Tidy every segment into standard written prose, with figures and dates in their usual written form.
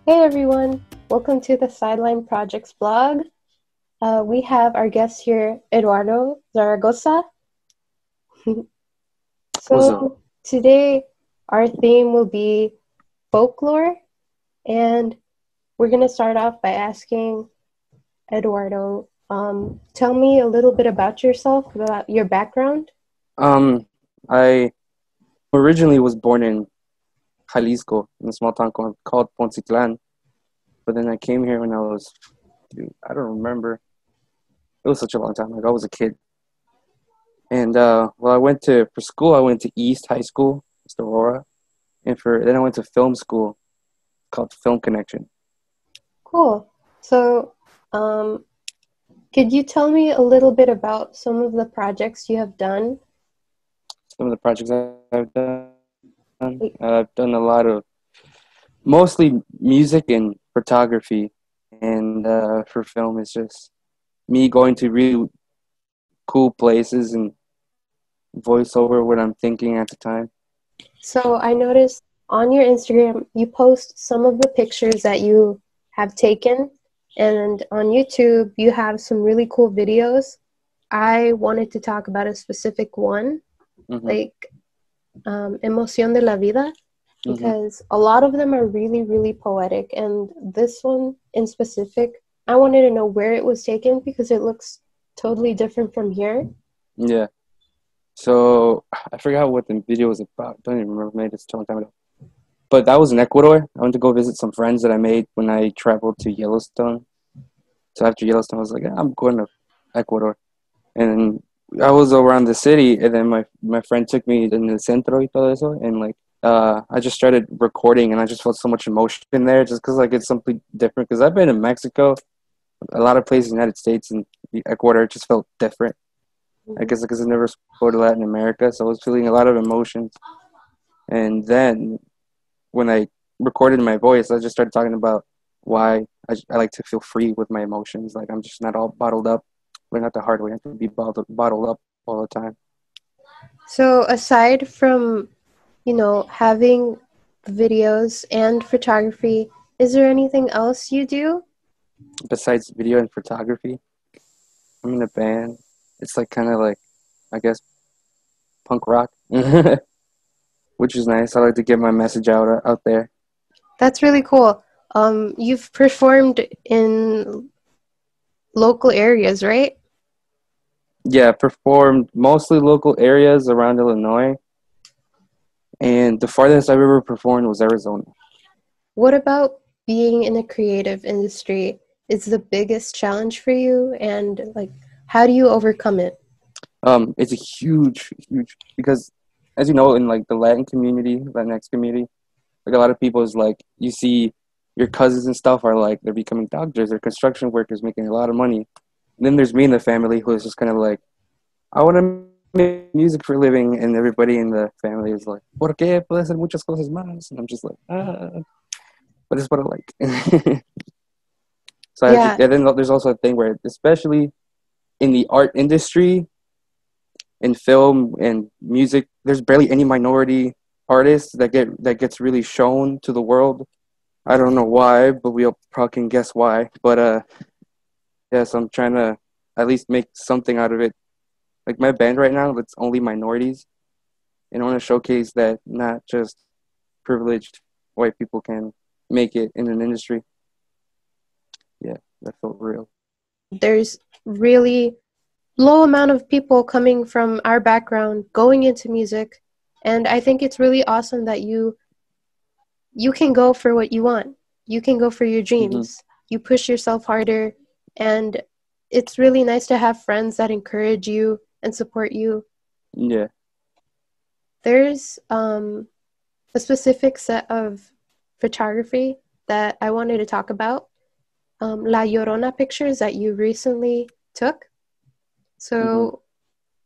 Hey everyone, welcome to the Sideline Projects blog. We have our guest here, Eduardo Zaragoza. What's up? So today our theme will be folklore, and we're going to start off by asking Eduardo, tell me a little bit about yourself, about your background. I originally was born in Jalisco, in a small town called Poncitlan, but then I came here when I was, dude, I don't remember. It was such a long time. Like I was a kid, and well, for school. I went to East High School, East Aurora, and for then I went to film school called Film Connection. Cool. So, um, could you tell me a little bit about some of the projects you have done? Some of the projects I've done, I've done a lot of mostly music and photography, and for film, it's just me going to really cool places and voice over what I'm thinking at the time. So I noticed on your Instagram, you post some of the pictures that you have taken, and on YouTube, you have some really cool videos. I wanted to talk about a specific one, Hmm. like Emoción de la Vida, Hmm. because a lot of them are really, really poetic. And this one in specific, I wanted to know where it was taken because it looks totally different from here. Yeah. So I forgot what the video was about. Don't even remember. Made this a long time ago. But that was in Ecuador. I went to go visit some friends that I made when I traveled to Yellowstone. So after Yellowstone, I was like, yeah, I'm going to Ecuador. And I was around the city, and then my friend took me in the centro y todo eso, and like I just started recording, and I just felt so much emotion there, just because like it's something different. Because I've been in Mexico, a lot of places in the United States, and Ecuador just felt different. I Mhm. guess because I never explored Latin America, so I was feeling a lot of emotions. And then when I recorded my voice, I just started talking about why I like to feel free with my emotions. Like I'm just not all bottled up. Learn out the hard way. I have to be bottled up all the time. So aside from having videos and photography, is there anything else you do? Besides video and photography, I'm in a band. It's like kind of like, I guess, punk rock, which is nice. I like to get my message out there. That's really cool. You've performed in local areas, right? Yeah, I performed mostly local areas around Illinois, and the farthest I've ever performed was Arizona. What about being in a creative industry is the biggest challenge for you, and like, how do you overcome it? It's a huge because, as you know, in like the Latinx community, like a lot of people is like you see your cousins and stuff are like they're becoming doctors, they're construction workers, making a lot of money. And then there's me in the family who is just kind of like, I want to make music for a living, and everybody in the family is like, ¿Por qué puedes hacer muchas cosas más? And I'm just like, but it's what I like. So Yeah, and then there's also a thing where, especially in the art industry, in film and music, there's barely any minority artists that gets really shown to the world. I don't know why, but we all probably can guess why. But yes, I'm trying to at least make something out of it. Like my band right now, it's only minorities, and I want to showcase that not just privileged white people can make it in an industry. Yeah, that felt real. there's really low amount of people coming from our background going into music, and I think it's really awesome that you can go for what you want. You can go for your Hmm. dreams. You push yourself harder, and it's really nice to have friends that encourage you and support you. Yeah. There's a specific set of photography that I wanted to talk about. La Llorona pictures that you recently took. Hmm. So,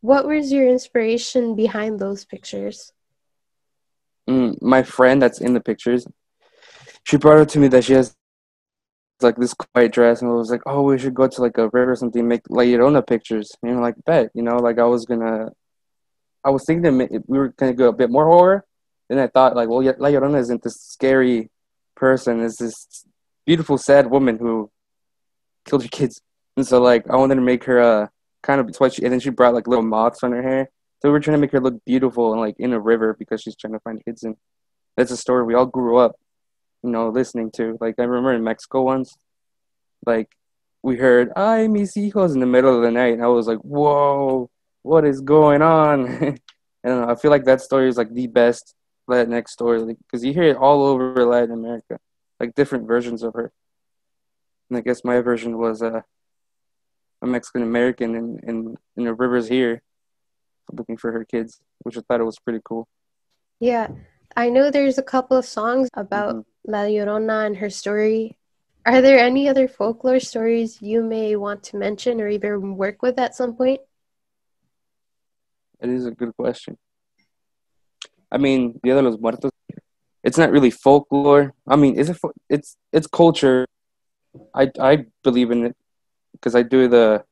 what was your inspiration behind those pictures? My friend that's in the pictures, she brought it to me that she has like this white dress, and I was like, oh, we should go to like a river or something, make La Llorona pictures. And you're like, bet, like I was thinking that we were gonna go a bit more horror. Then I thought like, well, yeah, La Llorona isn't this scary person is this beautiful, sad woman who killed her kids. And so like I wanted to make her kind of and then she brought like little moths on her hair. So we were trying to make her look beautiful and like in a river because she's trying to find kids. And that's a story we all grew up, listening to. Like I remember in Mexico once, like we heard "Ay mis hijos" in the middle of the night, and I was like, "Whoa, what is going on?" I don't know. I feel like that story is like the best Latinx story because you hear it all over Latin America, like different versions of her. And I guess my version was a Mexican American in the rivers here, looking for her kids, which I thought it was pretty cool. Yeah, I know there's a couple of songs Hmm. about La Llorona and her story. Are there any other folklore stories you may want to mention or even work with at some point? It is a good question. I mean, Dia de los Muertos. It's not really folklore. I mean, is it? It's culture. I believe in it because I do the.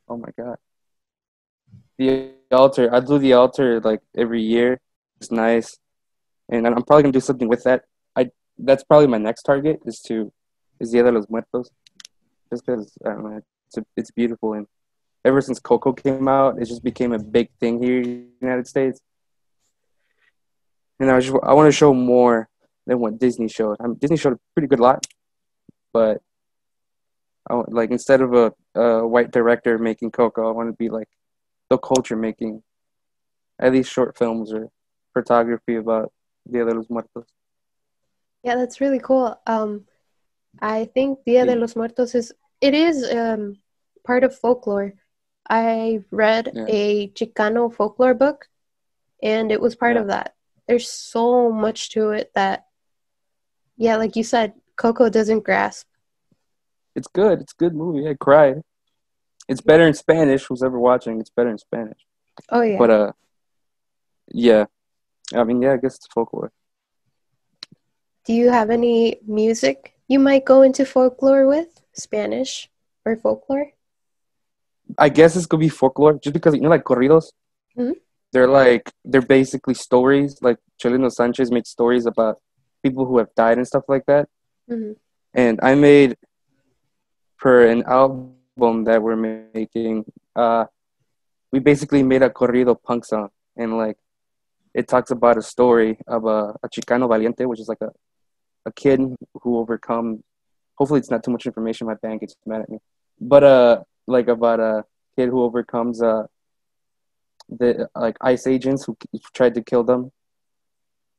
Oh my god, the altar. I do the altar like every year. It's nice, and I'm probably gonna do something with that. I That's probably my next target is Dia de los Muertos, just because I don't know, it's beautiful, and ever since Coco came out, it just became a big thing here in the United States. And I want to show more than what Disney showed. Disney showed a pretty good lot, but like instead of a white director making Coco, I want to be like the culture making at least short films or photography about Dia de los Muertos. Yeah, that's really cool. I think Dia de Yeah, los Muertos is part of folklore. I read yeah, a Chicano folklore book, and it was part yeah. of that. There's so much to it that, yeah, like you said, Coco doesn't grasp. It's good. It's a good movie. I cried. It's better in Spanish. Who's ever watching? It's better in Spanish. Oh yeah. But yeah. I mean, yeah. I guess it's folklore. Do you have any music you might go into folklore with? Spanish or folklore? I guess this could be folklore, just because like corridos. Hmm. They're basically stories. Like Chelino Sanchez made stories about people who have died and stuff like that. Hmm. And I made for an album that we're making. We basically made a corrido punk song, and like it talks about a story of a Chicano Valiente, which is like a kid who overcomes. Hopefully, it's not too much information. My band gets mad at me, but like about a kid who overcomes the like ICE agents who tried to kill them.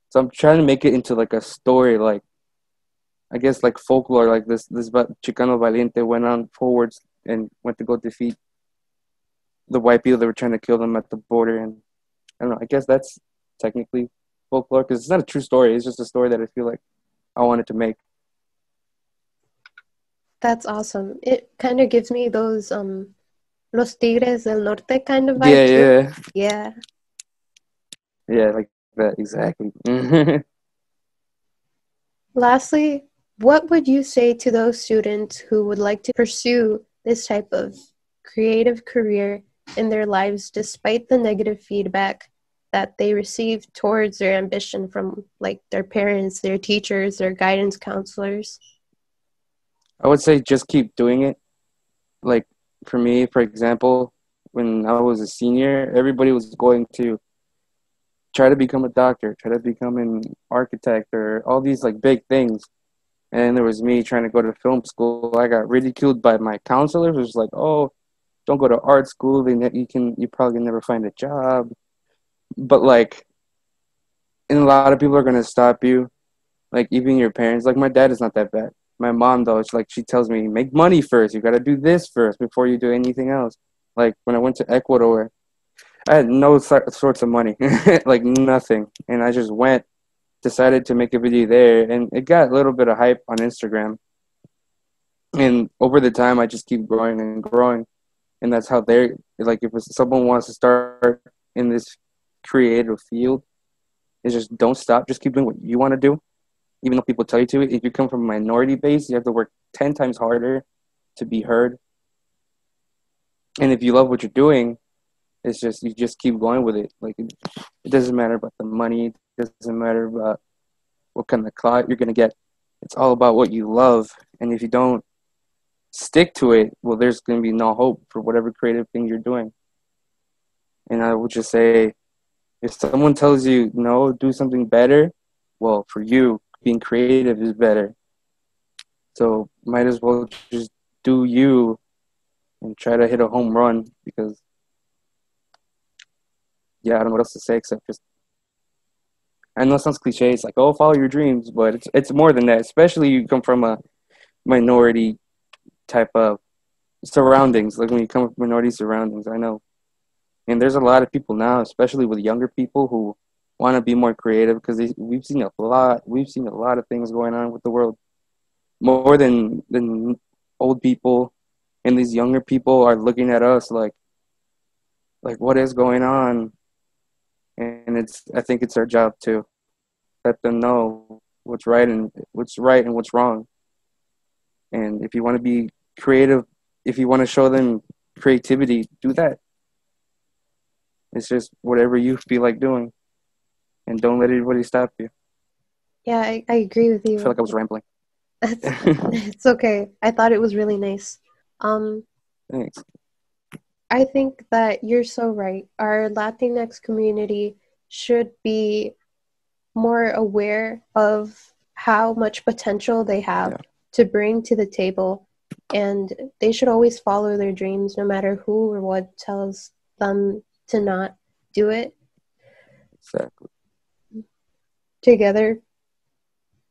So I'm trying to make it into like a story, like I guess like folklore, like this Chicano Valiente went on forwards and went to go defeat the white people that were trying to kill them at the border, and I don't know. I guess that's technically folklore because it's not a true story. It's just a story that I feel like I wanted to make. That's awesome. It kind of gives me those Los Tigres del Norte kind of vibe Yeah, too. yeah, Yeah. yeah, like that exactly. Lastly, what would you say to those students who would like to pursue this type of creative career in their lives despite the negative feedback that they receive towards their ambition from like their parents, their teachers, their guidance counselors? I would say just keep doing it. Like for me, for example, when I was a senior, everybody was going to try to become a doctor, try to become an architect, or all these like big things. And there was me trying to go to film school. I got ridiculed by my counselors. It was like, "Oh, don't go to art school. You probably can never find a job." But like, and a lot of people are gonna stop you. Like even your parents. Like my dad is not that bad. My mom though, it's like she tells me, "Make money first. You got to do this first before you do anything else." Like when I went to Ecuador, I had no sorts of money, like nothing, and I just went. Decided to make a video there, and it got a little bit of hype on Instagram. And over the time, I just keep growing and growing, and that's how they're like. If someone wants to start in this creative field, is just don't stop. Just keep doing what you want to do, even though people tell you to. If you come from a minority base, you have to work 10 times harder to be heard. And if you love what you're doing, it's just you just keep going with it. Like it doesn't matter about the money. It doesn't matter about what kind of clout you're gonna get. It's all about what you love, and if you don't stick to it, well, there's gonna be no hope for whatever creative thing you're doing. And I would just say, if someone tells you no, do something better, well, for you, being creative is better. So might as well just do you and try to hit a home run because yeah, I don't know what else to say except just I know it sounds cliche. It's like, oh, follow your dreams, but it's more than that. Especially you come from a minority type of surroundings. Like when you come from minority surroundings, I know, and there's a lot of people now, especially with younger people who want to be more creative because we've seen a lot. We've seen a lot of things going on with the world more than old people, and these younger people are looking at us like what is going on, and it's I think it's our job to let them know what's right and what's wrong. And if you want to be creative, if you want to show them creativity, do that. It's just whatever you feel like doing, and don't let anybody stop you. Yeah, I agree with I feel you. like I was rambling. That's it's okay. I thought it was really nice. Um, Thanks. I think that you're so right. Our Latinx community should be more aware of how much potential they have Yeah, to bring to the table, and they should always follow their dreams no matter who or what tells them to not do it. exactly. Together,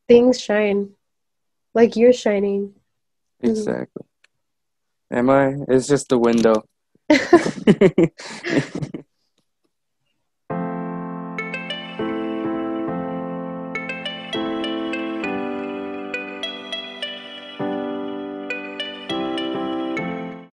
things shine like you're shining. Mhm. Exactly. Am I? It's just the window.